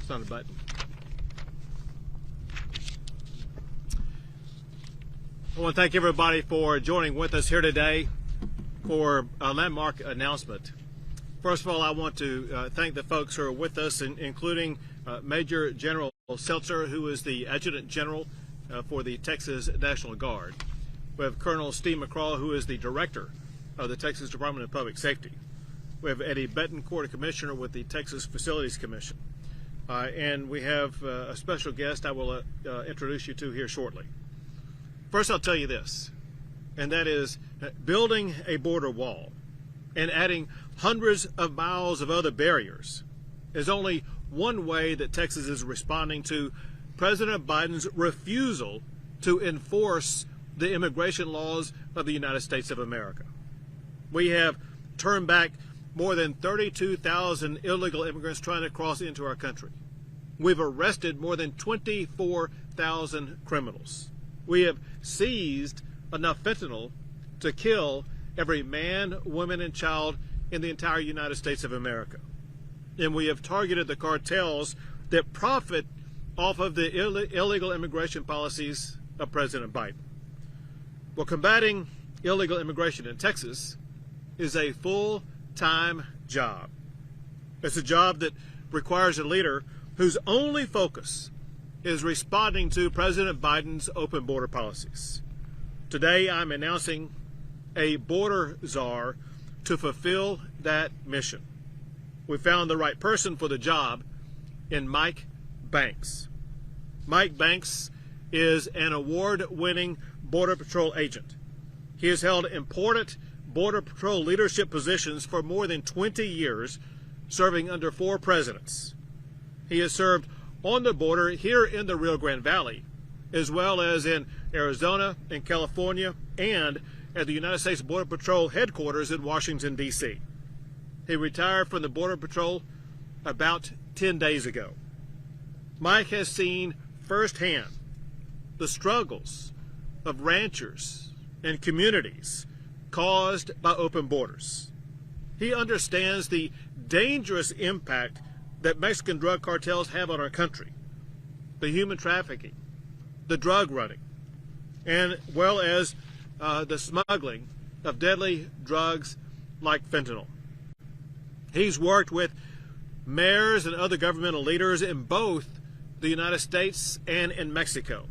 It's not a button. I want to thank everybody for joining with us here today for a landmark announcement. First of all, I want to thank the folks who are with us, including Major General Seltzer, who is the Adjutant General for the Texas National Guard. We have Colonel Steve McCraw, who is the Director of the Texas Department of Public Safety. We have Eddie Betancourt, a Commissioner with the Texas Facilities Commission. And we have a special guest I will introduce you to here shortly. First, I'll tell you this, and that is building a border wall and adding hundreds of miles of other barriers is only one way that Texas is responding to President Biden's refusal to enforce the immigration laws of the United States of America. We have turned back more than 32,000 illegal immigrants trying to cross into our country. We've arrested more than 24,000 criminals. We have seized enough fentanyl to kill every man, woman, and child in the entire United States of America. And we have targeted the cartels that profit off of the illegal immigration policies of President Biden. Well, combating illegal immigration in Texas is a full-time job. It's a job that requires a leader whose only focus is responding to President Biden's open border policies. Today, I'm announcing a border czar to fulfill that mission. We found the right person for the job in Mike Banks. Mike Banks is an award-winning Border Patrol agent. He has held important Border Patrol leadership positions for more than 20 years, serving under 4 presidents. He has served on the border here in the Rio Grande Valley, as well as in Arizona and California, and at the United States Border Patrol headquarters in Washington, D.C. He retired from the Border Patrol about 10 days ago. Mike has seen firsthand the struggles of ranchers and communities caused by open borders. He understands the dangerous impact that Mexican drug cartels have on our country, the human trafficking, the drug running, and well as the smuggling of deadly drugs like fentanyl. He's worked with mayors and other governmental leaders in both the United States and in Mexico.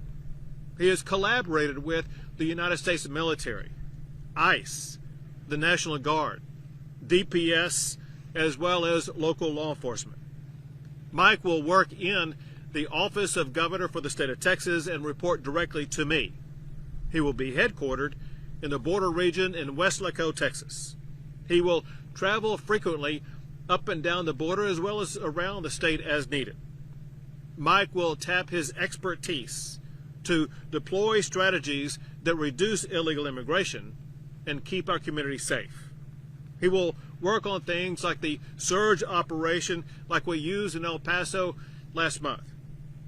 He has collaborated with the United States military, ICE, the National Guard, DPS, as well as local law enforcement. Mike will work in the Office of Governor for the state of Texas and report directly to me. He will be headquartered in the border region in Weslaco, Texas. He will travel frequently up and down the border as well as around the state as needed. Mike will tap his expertise to deploy strategies that reduce illegal immigration and keep our community safe. He will work on things like the surge operation like we used in El Paso last month.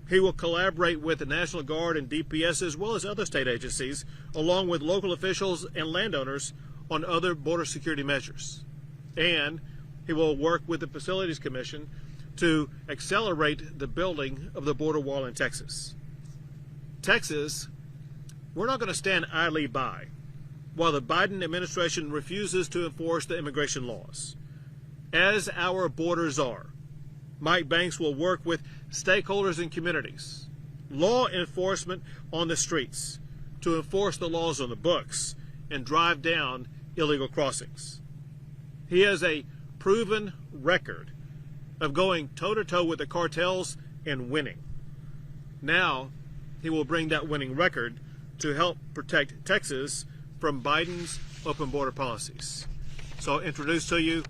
He will collaborate with the National Guard and DPS as well as other state agencies, along with local officials and landowners on other border security measures. And he will work with the Facilities Commission to accelerate the building of the border wall in Texas. Texas, we're not going to stand idly by while the Biden administration refuses to enforce the immigration laws. As our border czar, Mike Banks will work with stakeholders in communities, law enforcement on the streets, to enforce the laws on the books and drive down illegal crossings. He has a proven record of going toe-to-toe with the cartels and winning. Now, he will bring that winning record to help protect Texas from Biden's open border policies. So I'll introduce to you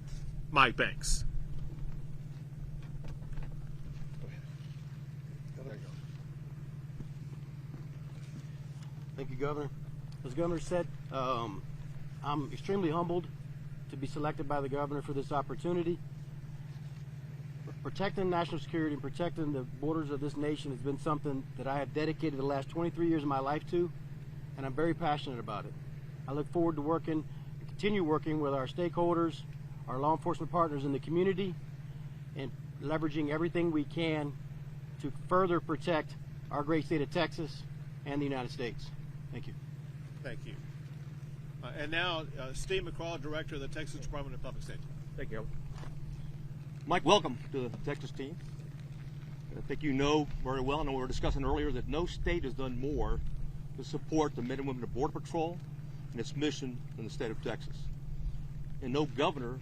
Mike Banks. Thank you, Governor. As the Governor said, I'm extremely humbled to be selected by the Governor for this opportunity. Protecting national security and protecting the borders of this nation has been something that I have dedicated the last 23 years of my life to, and I'm very passionate about it. I look forward to continue working with our stakeholders, our law enforcement partners in the community, and leveraging everything we can to further protect our great state of Texas and the United States. Thank you. Thank you. And now, Steve McCraw, Director of the Texas Department of Public Safety. Thank you. Mike, welcome to the Texas team. I think you know very well, and we were discussing earlier, that no state has done more to support the men and women of Border Patrol and its mission than the state of Texas. And no governor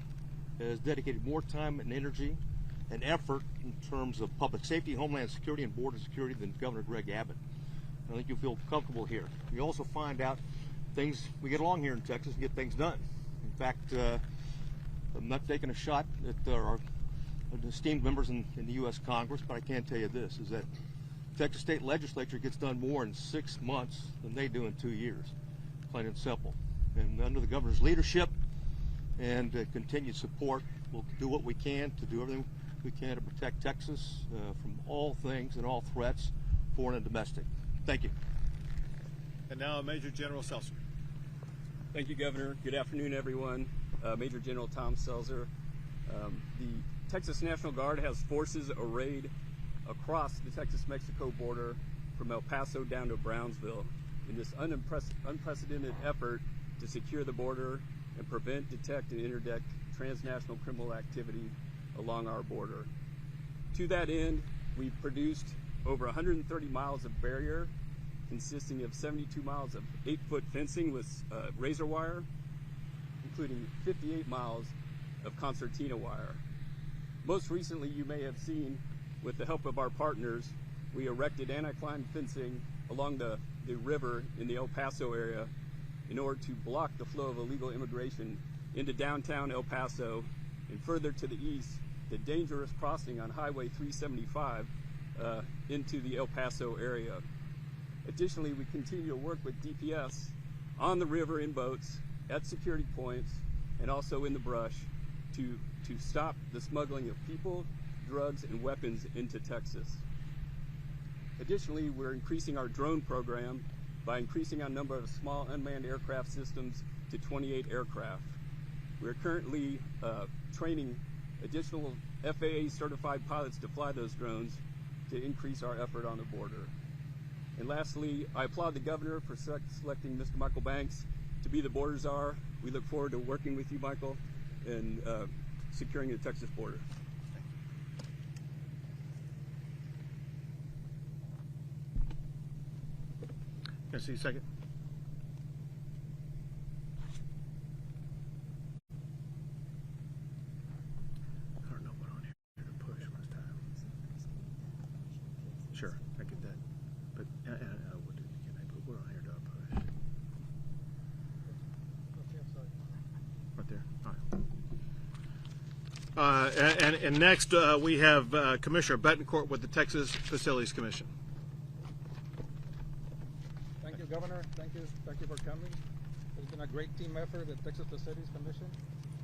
has dedicated more time and energy and effort in terms of public safety, homeland security, and border security than Governor Greg Abbott. I think you'll feel comfortable here. You also find out we get along here in Texas and get things done. In fact, I'm not taking a shot at our esteemed members in the U.S. Congress, but I can tell you this, is that Texas State Legislature gets done more in 6 months than they do in 2 years, plain and simple. And under the governor's leadership and continued support, we'll do what we can to do everything we can to protect Texas from all things and all threats, foreign and domestic. Thank you. And now Major General Seltzer. Thank you, Governor. Good afternoon, everyone. Major General Tom Seltzer. The Texas National Guard has forces arrayed across the Texas-Mexico border from El Paso down to Brownsville in this unprecedented effort to secure the border and prevent, detect, and interdict transnational criminal activity along our border. To that end, we've produced over 130 miles of barrier, consisting of 72 miles of 8-foot fencing with razor wire, including 58 miles of concertina wire. Most recently, you may have seen, with the help of our partners, we erected anti-climb fencing along the river in the El Paso area in order to block the flow of illegal immigration into downtown El Paso and further to the east, the dangerous crossing on Highway 375 into the El Paso area. Additionally, we continue to work with DPS on the river in boats, at security points, and also in the brush to stop the smuggling of people, drugs, and weapons into Texas. Additionally, we're increasing our drone program by increasing our number of small unmanned aircraft systems to 28 aircraft. We're currently training additional FAA certified pilots to fly those drones to increase our effort on the border. And lastly, I applaud the governor for selecting Mr. Michael Banks to be the border czar. We look forward to working with you, Michael, in securing the Texas border. Can I see a second? I don't know what on here to push this time. Sure, I get that. But I would do it again. But what on here do I push? Right there. All right. And next we have Commissioner Betancourt with the Texas Facilities Commission. Thank you, Governor. Thank you for coming. It's been a great team effort at Texas Facilities Commission.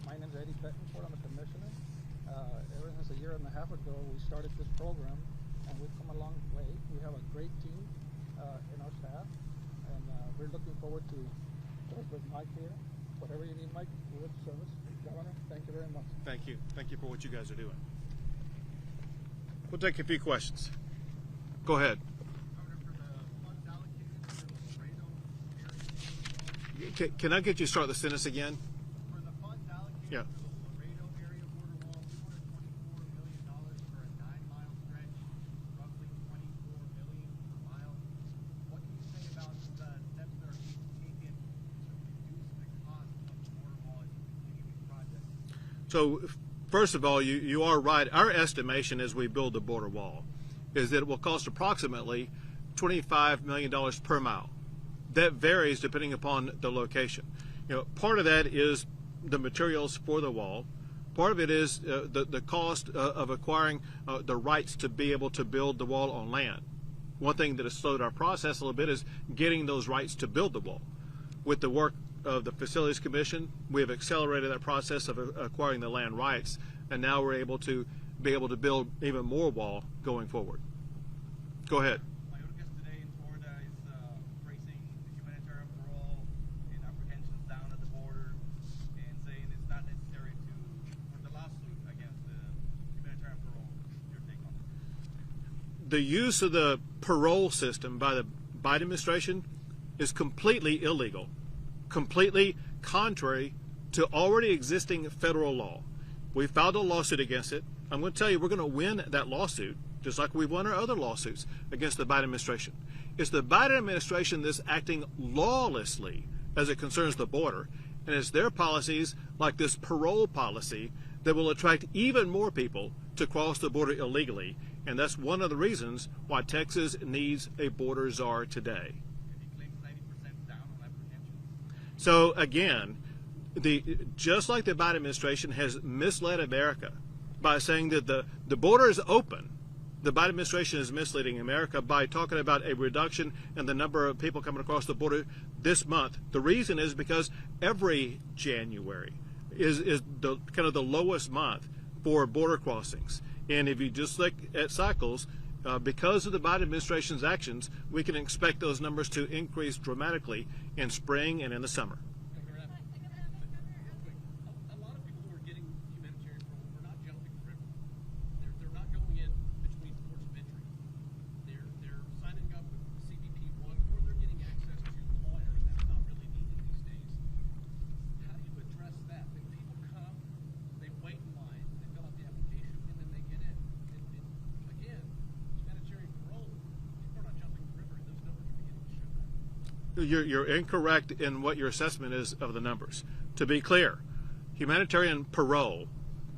My name is Eddie Betancourt. I'm a commissioner. Ever since a year and a half ago, we started this program, and we've come a long way. We have a great team in our staff, and we're looking forward to work with Mike here. Whatever you need, Mike, we're at service. Governor, thank you very much. Thank you. Thank you for what you guys are doing. We'll take a few questions. Go ahead. Can I get you to start the sentence again? For the funds allocated Yeah. to the Laredo area border wall, $224 million for a 9-mile stretch, roughly $24 million per mile. What can you say about the steps that are being taken to reduce the cost of the border wall as you continue these projects? So, first of all, you are right. Our estimation as we build the border wall is that it will cost approximately $25 million per mile. That varies depending upon the location. Part of that is the materials for the wall. Part of it is the cost of acquiring the rights to be able to build the wall on land. One thing that has slowed our process a little bit is getting those rights to build the wall. With the work of the Facilities Commission, we have accelerated that process of acquiring the land rights, and now we're able to build even more wall going forward. Go ahead. the use of the parole system by the Biden administration is completely illegal, completely contrary to already existing federal law. We filed a lawsuit against it. I'm going to tell you, we're going to win that lawsuit, just like we've won our other lawsuits against the Biden administration. It's the Biden administration that's acting lawlessly as it concerns the border, and it's their policies, like this parole policy, that will attract even more people to cross the border illegally, and that's one of the reasons why Texas needs a border czar today. So again, just like the Biden administration has misled America by saying that the border is open, the Biden administration is misleading America by talking about a reduction in the number of people coming across the border this month. The reason is because every January is the kind of the lowest month for border crossings. And if you just look at cycles, because of the Biden administration's actions, we can expect those numbers to increase dramatically in spring and in the summer. A lot of people who are getting humanitarian parole are not jumping the river. They're not going in between ports of entry. They're signing up with CBP 1, or they're getting access to a lawyer, and that's not really needed these days. How do you address that? When people come, they wait in line, they fill out the application, and then they get in. And again, humanitarian parole, people are not jumping the river, and those numbers are beginning to show that. You're incorrect in what your assessment is of the numbers. To be clear, humanitarian parole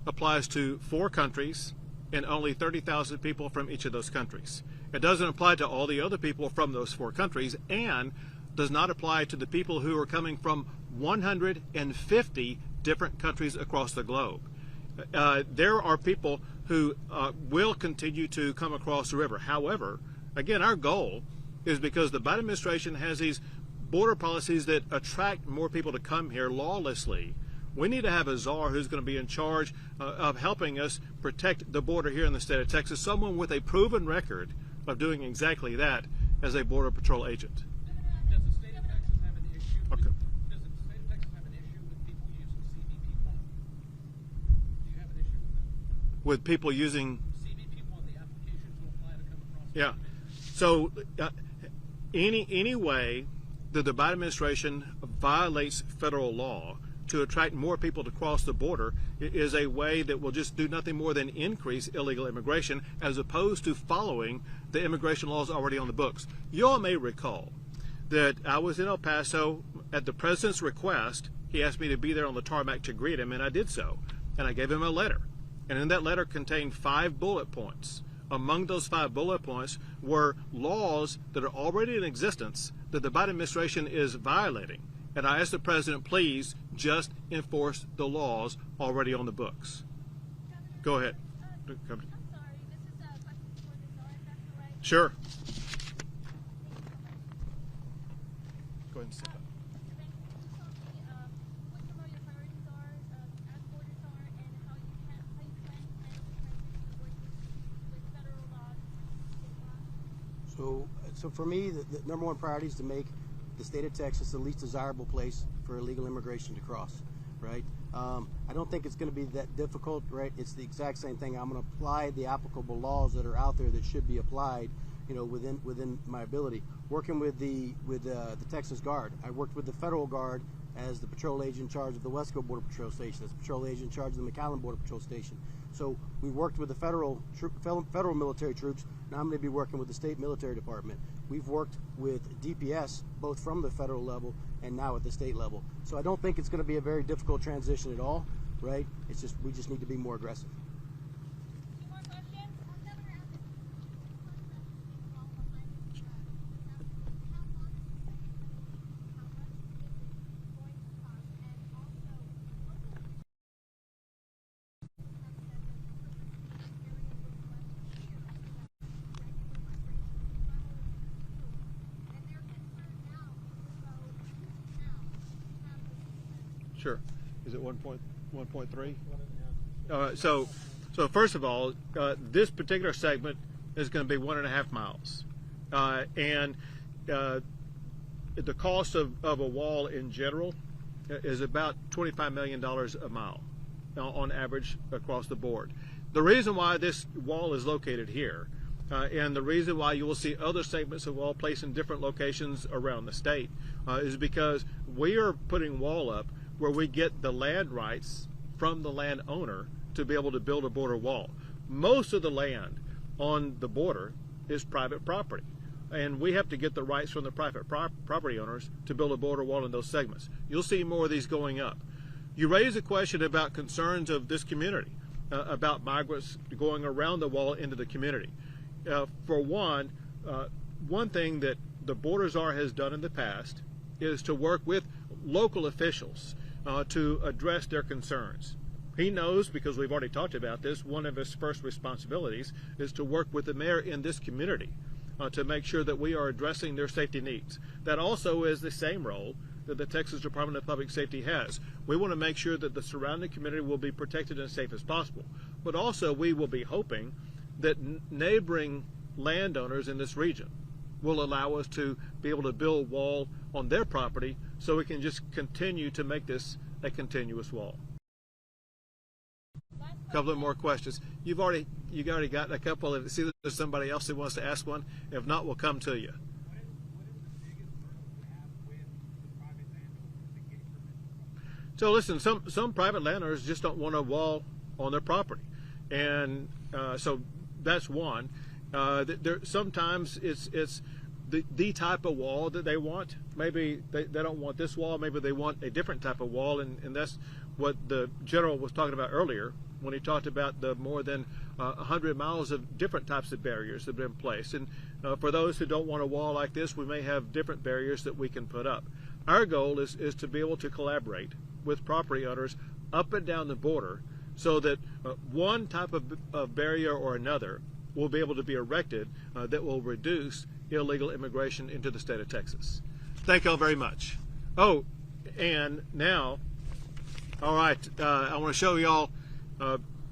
applies to 4 countries and only 30,000 people from each of those countries. It doesn't apply to all the other people from those 4 countries, and does not apply to the people who are coming from 150 different countries across the globe. There are people who will continue to come across the river. However, again, our goal is, because the Biden administration has these border policies that attract more people to come here lawlessly, we need to have a czar who's going to be in charge of helping us protect the border here in the state of Texas, someone with a proven record of doing exactly that as a Border Patrol agent. Does the state of Texas have an issue? Okay. Does the state of Texas have an issue with people using CBP 1? Do you have an issue with that? With people using CBP 1, the application to apply to come across. Yeah. So any way that the Biden administration violates federal law to attract more people to cross the border is a way that will just do nothing more than increase illegal immigration, as opposed to following the immigration laws already on the books. You all may recall that I was in El Paso at the president's request. He asked me to be there on the tarmac to greet him, and I did so. And I gave him a letter. And in that letter contained 5 bullet points. Among those 5 bullet points were laws that are already in existence that the Biden administration is violating. And I asked the president, please just enforce the laws already on the books. Go ahead. I'm sorry, this is a question for the czar, if that's all right? Sure. Go ahead and sit down. Mr. Banks, can you tell me what some of your priorities are as border czar, and how you plan to transition working with federal laws and state laws? So for me, the number 1 priority is to make the state of Texas the least desirable place for illegal immigration to cross, right? I don't think it's going to be that difficult, right? It's the exact same thing. I'm going to apply the applicable laws that are out there that should be applied, you know, within my ability. Working with the Texas Guard, I worked with the federal guard as the patrol agent in charge of the Wesco Border Patrol Station, as the patrol agent in charge of the McAllen Border Patrol Station. So we worked with the federal military troops. Now I'm going to be working with the state military department. We've worked with DPS, both from the federal level and now at the state level. So I don't think it's going to be a very difficult transition at all, right? It's just, we just need to be more aggressive. Any more questions? Governor, Sure. Is it 1.3? So first of all, this particular segment is going to be 1.5 miles, and the cost of a wall in general is about $25 million a mile on average across the board. The reason why this wall is located here And the reason why you will see other segments of wall placed in different locations around the state is because we are putting wall up where we get the land rights from the landowner to be able to build a border wall. Most of the land on the border is private property, and we have to get the rights from the private property owners to build a border wall in those segments. You'll see more of these going up. You raise a question about concerns of this community, about migrants going around the wall into the community. For one thing that the border czar has done in the past is to work with local officials to address their concerns. He knows, because we've already talked about this, one of his first responsibilities is to work with the mayor in this community to make sure that we are addressing their safety needs. That also is the same role that the Texas Department of Public Safety has. We want to make sure that the surrounding community will be protected and as safe as possible. But also we will be hoping that neighboring landowners in this region will allow us to be able to build a wall on their property so we can just continue to make this a continuous wall. A couple of more questions. You already got a couple of, see there's somebody else who wants to ask one. If not, we'll come to you. What is the biggest hurdle you have with the private landowners that get permission? So listen, some private landowners just don't want a wall on their property, and so that's one. Sometimes it's the type of wall that they want. Maybe they don't want this wall. Maybe they want a different type of wall, and that's what the general was talking about earlier when he talked about the more than 100 miles of different types of barriers that have been placed. And for those who don't want a wall like this, we may have different barriers that we can put up. Our goal is to be able to collaborate with property owners up and down the border so that one type of barrier or another will be able to be erected that will reduce illegal immigration into the state of Texas. Thank you all very much. Oh, and now, all right, I want to show y'all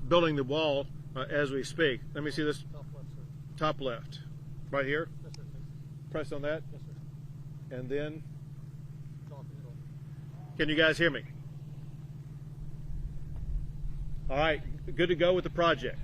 building the wall as we speak. Let me see this. Top left, right here. Yes, sir. Press on that, Yes, sir. and then, Drop it. can you guys hear me? All right, good to go with the project.